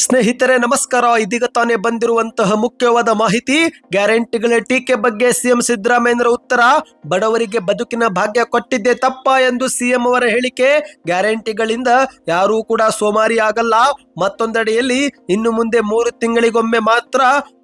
ಸ್ನೇಹಿತರೆ ನಮಸ್ಕಾರ. ಇದೀಗ ತಾನೇ ಬಂದಿರುವಂತಹ ಮುಖ್ಯವಾದ ಮಾಹಿತಿ. ಗ್ಯಾರಂಟಿಗಳ ಟೀಕೆ ಬಗ್ಗೆ ಸಿಎಂ ಸಿದ್ದರಾಮಯ್ಯರ ಉತ್ತರ. ಬಡವರಿಗೆ ಬದುಕಿನ ಭಾಗ್ಯ ಕೊಟ್ಟಿದ್ದೆ ತಪ್ಪಾ ಎಂದು ಸಿಎಂ ಅವರ ಹೇಳಿಕೆ. ಗ್ಯಾರಂಟಿಗಳಿಂದ ಯಾರೂ ಕೂಡ ಸೋಮಾರಿ ಆಗಲ್ಲ. ಮತ್ತೊಂದೆಡೆಯಲ್ಲಿ ಇನ್ನು ಮುಂದೆ 3 ತಿಂಗಳಿಗೊಮ್ಮೆ ಮಾತ್ರ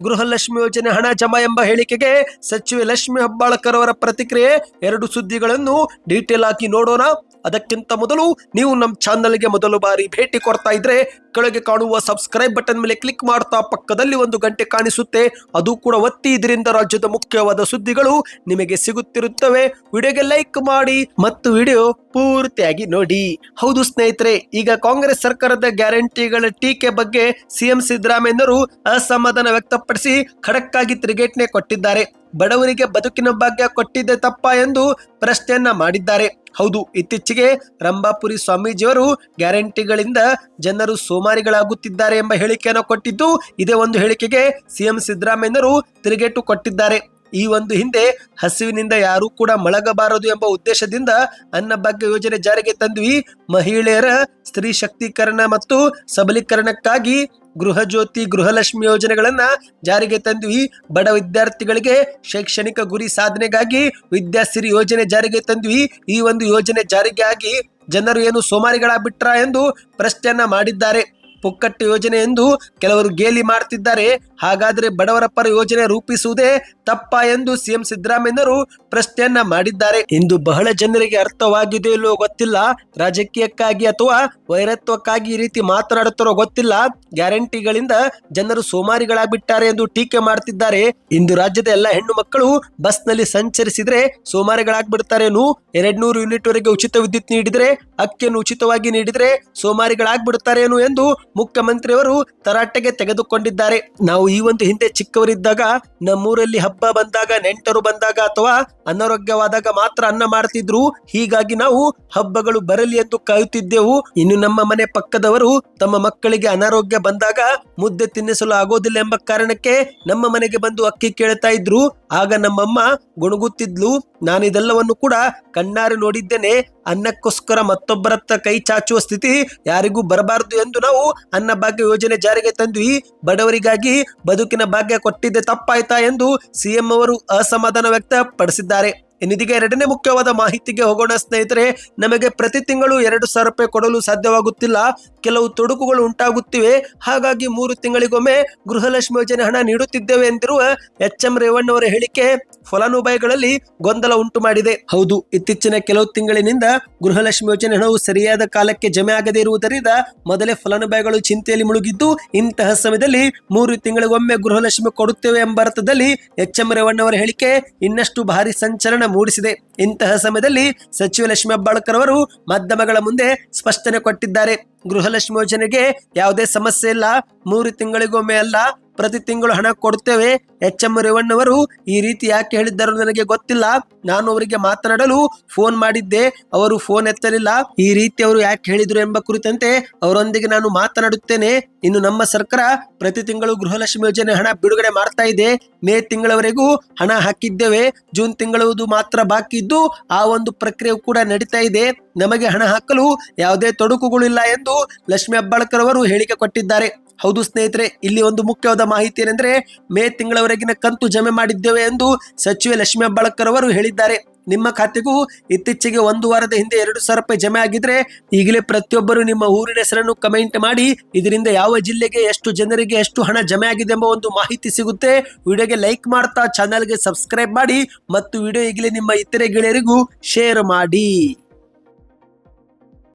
ಗೃಹಲಕ್ಷ್ಮಿ ಯೋಜನೆ ಹಣ ಜಮಾ ಎಂಬ ಹೇಳಿಕೆಗೆ ಸಚಿವೆ ಲಕ್ಷ್ಮಿ ಹೆಬ್ಬಾಳ್ಕರ್ ಅವರ ಪ್ರತಿಕ್ರಿಯೆ. 2 ಸುದ್ದಿಗಳನ್ನು ಡೀಟೇಲ್ ಆಗಿ ನೋಡೋಣ. ಅದಕ್ಕಿಂತ ಮೊದಲು ನೀವು ನಮ್ಮ ಚಾನಲ್ಗೆ ಮೊದಲು ಬಾರಿ ಭೇಟಿ ಕೊಡ್ತಾ ಇದ್ರೆ ಕೆಳಗೆ ಕಾಣುವ ಸಬ್ಸ್ಕ್ರೈಬ್ ಬಟನ್ ಮೇಲೆ ಕ್ಲಿಕ್ ಮಾಡ್ತಾ ಪಕ್ಕದಲ್ಲಿ ಒಂದು ಗಂಟೆ ಕಾಣಿಸುತ್ತೆ, ಅದು ಕೂಡ ಒತ್ತಿ. ಇದರಿಂದ ರಾಜ್ಯದ ಮುಖ್ಯವಾದ ಸುದ್ದಿಗಳು ನಿಮಗೆ ಸಿಗುತ್ತಿರುತ್ತವೆ. ವಿಡಿಯೋಗೆ ಲೈಕ್ ಮಾಡಿ ಮತ್ತು ವಿಡಿಯೋ ಪೂರ್ತಿಯಾಗಿ ನೋಡಿ. ಹೌದು ಸ್ನೇಹಿತರೆ, ಈಗ ಕಾಂಗ್ರೆಸ್ ಸರ್ಕಾರದ ಗ್ಯಾರಂಟಿಗಳ ಟೀಕೆ ಬಗ್ಗೆ ಸಿಎಂ ಸಿದ್ದರಾಮಯ್ಯರು ಅಸಮಾಧಾನ ವ್ಯಕ್ತಪಡಿಸಿ ಖಡಕ್ ಆಗಿ ತಿರುಗೇಟನೆ ಕೊಟ್ಟಿದ್ದಾರೆ. ಬಡವರಿಗೆ ಬದುಕಿನ ಭಾಗ್ಯ ಕೊಟ್ಟಿದ್ದೆ ತಪ್ಪಾ ಎಂದು ಪ್ರಶ್ನೆಯನ್ನ ಮಾಡಿದ್ದಾರೆ. ಹೌದು, ಇತ್ತೀಚೆಗೆ ರಂಭಾಪುರಿ ಸ್ವಾಮೀಜಿಯವರು ಗ್ಯಾರಂಟಿಗಳಿಂದ ಜನರು ಸೋಮಾರಿಗಳಾಗುತ್ತಿದ್ದಾರೆ ಎಂಬ ಹೇಳಿಕೆಯನ್ನು ಕೊಟ್ಟಿದ್ದು, ಇದೇ ಒಂದು ಹೇಳಿಕೆಗೆ ಸಿಎಂ ಸಿದ್ದರಾಮಯ್ಯರು ತಿರುಗೇಟು ಕೊಟ್ಟಿದ್ದಾರೆ. ಈ ಒಂದು ಹಿಂದೆ ಹಸಿವಿನಿಂದ ಯಾರೂ ಕೂಡ ಮಲಗಬಾರದು ಎಂಬ ಉದ್ದೇಶದಿಂದ ಅನ್ನಭಾಗ್ಯ ಯೋಜನೆ ಜಾರಿಗೆ ತಂದ್ವಿ. ಮಹಿಳೆಯರ ಸ್ತ್ರೀ ಶಕ್ತೀಕರಣ ಮತ್ತು ಸಬಲೀಕರಣಕ್ಕಾಗಿ ಗೃಹ ಜ್ಯೋತಿ, ಗೃಹಲಕ್ಷ್ಮಿ ಯೋಜನೆಗಳನ್ನ ಜಾರಿಗೆ ತಂದ್ವಿ. ಬಡ ವಿದ್ಯಾರ್ಥಿಗಳಿಗೆ ಶೈಕ್ಷಣಿಕ ಗುರಿ ಸಾಧನೆಗಾಗಿ ವಿದ್ಯಾಸಿರಿ ಯೋಜನೆ ಜಾರಿಗೆ ತಂದ್ವಿ. ಈ ಒಂದು ಯೋಜನೆ ಜಾರಿಗೆ ಆಗಿ ಜನರು ಏನು ಸೋಮಾರಿಗಳಾಗ್ಬಿಟ್ರಾ ಎಂದು ಪ್ರಶ್ನೆಯನ್ನ ಮಾಡಿದ್ದಾರೆ. ಪುಕ್ಕಟ್ಟು ಯೋಜನೆ ಎಂದು ಕೆಲವರು ಗೇಲಿ ಮಾಡ್ತಿದ್ದಾರೆ. ಹಾಗಾದ್ರೆ ಬಡವರ ಪರ ಯೋಜನೆ ರೂಪಿಸುವುದೇ ತಪ್ಪಾ ಎಂದು ಸಿಎಂ ಸಿದ್ದರಾಮಯ್ಯರು ಪ್ರಶ್ನೆಯನ್ನ ಮಾಡಿದ್ದಾರೆ. ಇಂದು ಬಹಳ ಜನರಿಗೆ ಅರ್ಥವಾಗಿದೆ ಇಲ್ಲೋ ಗೊತ್ತಿಲ್ಲ. ರಾಜಕೀಯಕ್ಕಾಗಿ ಅಥವಾ ವೈರತ್ವಕ್ಕಾಗಿ ಈ ರೀತಿ ಮಾತನಾಡುತ್ತಾರೋ ಗೊತ್ತಿಲ್ಲ. ಗ್ಯಾರಂಟಿಗಳಿಂದ ಜನರು ಸೋಮಾರಿಗಳಾಗ್ಬಿಟ್ಟಾರೆ ಎಂದು ಟೀಕೆ ಮಾಡ್ತಿದ್ದಾರೆ. ಇಂದು ರಾಜ್ಯದ ಎಲ್ಲ ಹೆಣ್ಣು ಮಕ್ಕಳು ಬಸ್ ನಲ್ಲಿ ಸಂಚರಿಸಿದ್ರೆ ಸೋಮಾರಿಗಳಾಗ್ಬಿಡ್ತಾರೇನು? 200 ಯೂನಿಟ್ ವರೆಗೆ ಉಚಿತ ವಿದ್ಯುತ್ ನೀಡಿದ್ರೆ, ಅಕ್ಕಿಯನ್ನು ಉಚಿತವಾಗಿ ನೀಡಿದ್ರೆ ಸೋಮಾರಿಗಳಾಗ್ಬಿಡ್ತಾರೇನು ಎಂದು ಮುಖ್ಯಮಂತ್ರಿಯವರು ತರಾಟೆಗೆ ತೆಗೆದುಕೊಂಡಿದ್ದಾರೆ. ನಾವು ಈ ಒಂದು ಹಿಂದೆ ಚಿಕ್ಕವರಿದ್ದಾಗ ನಮ್ಮೂರಲ್ಲಿ ಹಬ್ಬ ಬಂದಾಗ, ನೆಂಟರು ಬಂದಾಗ ಅಥವಾ ಅನಾರೋಗ್ಯವಾದಾಗ ಮಾತ್ರ ಅನ್ನ ಮಾಡ್ತಿದ್ರು. ಹೀಗಾಗಿ ನಾವು ಹಬ್ಬಗಳು ಬರಲಿ ಎಂದು ಕಾಯುತ್ತಿದ್ದೆವು. ಇನ್ನು ನಮ್ಮ ಮನೆ ಪಕ್ಕದವರು ತಮ್ಮ ಮಕ್ಕಳಿಗೆ ಅನಾರೋಗ್ಯ ಬಂದಾಗ ಮುದ್ದೆ ತಿನ್ನಿಸಲು ಆಗೋದಿಲ್ಲ ಎಂಬ ಕಾರಣಕ್ಕೆ ನಮ್ಮ ಮನೆಗೆ ಬಂದು ಅಕ್ಕಿ ಕೇಳ್ತಾ ಇದ್ರು. ಆಗ ನಮ್ಮಮ್ಮ ಗುಣಗುತ್ತಿದ್ಲು. ನಾನು ಇದೆಲ್ಲವನ್ನು ಕೂಡ ಕಣ್ಣಾರೆ ನೋಡಿದ್ದೇನೆ. ಅನ್ನಕ್ಕೋಸ್ಕರ ಮತ್ತೊಬ್ಬರತ್ತ ಕೈ ಚಾಚುವ ಸ್ಥಿತಿ ಯಾರಿಗೂ ಬರಬಾರದು ಎಂದು ನಾವು ಅನ್ನಭಾಗ್ಯ ಯೋಜನೆ ಜಾರಿಗೆ ತಂದ್ವಿ. ಬಡವರಿಗಾಗಿ ಬದುಕಿನ ಭಾಗ್ಯ ಕೊಟ್ಟಿದ್ದೆ ತಪ್ಪಾಯ್ತಾ ಎಂದು ಸಿಎಂ ಅವರು ಅಸಮಾಧಾನ ವ್ಯಕ್ತಪಡಿಸಿದ್ದಾರೆ. ಇನ್ನಿದೀಗ 2ನೇ ಮುಖ್ಯವಾದ ಮಾಹಿತಿಗೆ ಹೋಗೋಣ ಸ್ನೇಹಿತರೆ. ನಮಗೆ ಪ್ರತಿ ತಿಂಗಳು 2,000 ರೂಪಾಯಿ ಕೊಡಲು ಸಾಧ್ಯವಾಗುತ್ತಿಲ್ಲ. ಕೆಲವು ತೊಡಕುಗಳು ಉಂಟಾಗುತ್ತಿವೆ. ಹಾಗಾಗಿ 3 ತಿಂಗಳಿಗೊಮ್ಮೆ ಗೃಹಲಕ್ಷ್ಮಿ ಯೋಜನೆ ಹಣ ನೀಡುತ್ತಿದ್ದೇವೆ ಎಂದಿರುವ ಎಚ್.ಎಂ. ರೇವಣ್ಣ ಅವರ ಹೇಳಿಕೆ ಫಲಾನುಭವಿಗಳಲ್ಲಿ ಗೊಂದಲ ಉಂಟು ಮಾಡಿದೆ. ಹೌದು, ಇತ್ತೀಚಿನ ಕೆಲವು ತಿಂಗಳಿನಿಂದ ಗೃಹಲಕ್ಷ್ಮಿ ಯೋಜನೆ ಹಣವು ಸರಿಯಾದ ಕಾಲಕ್ಕೆ ಜಮೆ ಆಗದೇ ಇರುವುದರಿಂದ ಮೊದಲೇ ಫಲಾನುಭವಿಗಳು ಚಿಂತೆಯಲ್ಲಿ ಮುಳುಗಿದ್ದು, ಇಂತಹ ಸಮಯದಲ್ಲಿ 3 ತಿಂಗಳಿಗೊಮ್ಮೆ ಗೃಹಲಕ್ಷ್ಮಿ ಕೊಡುತ್ತೇವೆ ಎಂಬ ಅರ್ಥದಲ್ಲಿ ಎಚ್.ಎಂ. ರೇವಣ್ಣ ಅವರ ಹೇಳಿಕೆ ಇನ್ನಷ್ಟು ಭಾರಿ ಸಂಚಲನ ಮೂಡಿಸಿದೆ. ಇಂತಹ ಸಮಯದಲ್ಲಿ ಸಚಿವೆ ಲಕ್ಷ್ಮಿ ಹೆಬ್ಬಾಳ್ಕರ್ ಅವರು ಮಾಧ್ಯಮಗಳ ಮುಂದೆ ಸ್ಪಷ್ಟನೆ ಕೊಟ್ಟಿದ್ದಾರೆ. ಗೃಹಲಕ್ಷ್ಮಿ ಯೋಜನೆಗೆ ಯಾವುದೇ ಸಮಸ್ಯೆ ಇಲ್ಲ. 3 ತಿಂಗಳಿಗೊಮ್ಮೆ ಅಲ್ಲ, ಪ್ರತಿ ತಿಂಗಳು ಹಣ ಕೊಡುತ್ತೇವೆ. ಎಚ್.ಎಂ. ರೇವಣ್ಣವರು ಈ ರೀತಿ ಯಾಕೆ ಹೇಳಿದ್ದಾರೋ ನನಗೆ ಗೊತ್ತಿಲ್ಲ. ನಾನು ಅವರಿಗೆ ಮಾತನಾಡಲು ಫೋನ್ ಮಾಡಿದ್ದೆ, ಅವರು ಫೋನ್ ಎತ್ತಲಿಲ್ಲ. ಈ ರೀತಿ ಅವರು ಯಾಕೆ ಹೇಳಿದ್ರು ಎಂಬ ಕುರಿತಂತೆ ಅವರೊಂದಿಗೆ ನಾನು ಮಾತನಾಡುತ್ತೇನೆ. ಇನ್ನು ನಮ್ಮ ಸರ್ಕಾರ ಪ್ರತಿ ತಿಂಗಳು ಗೃಹಲಕ್ಷ್ಮಿ ಯೋಜನೆ ಹಣ ಬಿಡುಗಡೆ ಮಾಡ್ತಾ ಇದೆ. ಮೇ ತಿಂಗಳವರೆಗೂ ಹಣ ಹಾಕಿದ್ದೇವೆ. ಜೂನ್ ತಿಂಗಳದು ಮಾತ್ರ ಬಾಕಿ ಇದ್ದು ಆ ಒಂದು ಪ್ರಕ್ರಿಯೆ ಕೂಡ ನಡೀತಾ ಇದೆ. ನಮಗೆ ಹಣ ಹಾಕಲು ಯಾವುದೇ ತೊಡಕುಗಳಿಲ್ಲ ಎಂದು ಲಕ್ಷ್ಮಿ ಹೆಬ್ಬಾಳ್ಕರ್ ಅವರು ಹೇಳಿಕೆ ಕೊಟ್ಟಿದ್ದಾರೆ. ಹೌದು ಸ್ನೇಹಿತರೆ, ಇಲ್ಲಿ ಒಂದು ಮುಖ್ಯವಾದ ಮಾಹಿತಿ ಏನೆಂದ್ರೆ, ಮೇ ತಿಂಗಳವರೆಗಿನ ಕಂತು ಜಮೆ ಮಾಡಿದ್ದೇವೆ ಎಂದು ಸಚಿವೆ ಲಕ್ಷ್ಮಿ ಹೆಬ್ಬಾಳ್ಕರ್ ಅವರು ಹೇಳಿದ್ದಾರೆ. ನಿಮ್ಮ ಖಾತೆಗೂ ಇತ್ತೀಚೆಗೆ 1 ವಾರದ ಹಿಂದೆ 2,000 ರೂಪಾಯಿ ಜಮೆ ಆಗಿದ್ರೆ ಈಗಲೇ ಪ್ರತಿಯೊಬ್ಬರು ನಿಮ್ಮ ಊರಿನ ಹೆಸರನ್ನು ಕಮೆಂಟ್ ಮಾಡಿ. ಇದರಿಂದ ಯಾವ ಜಿಲ್ಲೆಗೆ ಎಷ್ಟು ಜನರಿಗೆ ಎಷ್ಟು ಹಣ ಜಮೆ ಆಗಿದೆ ಎಂಬ ಒಂದು ಮಾಹಿತಿ ಸಿಗುತ್ತೆ. ವಿಡಿಯೋಗೆ ಲೈಕ್ ಮಾಡ್ತಾ ಚಾನಲ್ಗೆ ಸಬ್ಸ್ಕ್ರೈಬ್ ಮಾಡಿ ಮತ್ತು ವಿಡಿಯೋ ಈಗಲೇ ನಿಮ್ಮ ಇತರೆ ಗೆಳೆಯರಿಗೂ ಶೇರ್ ಮಾಡಿ.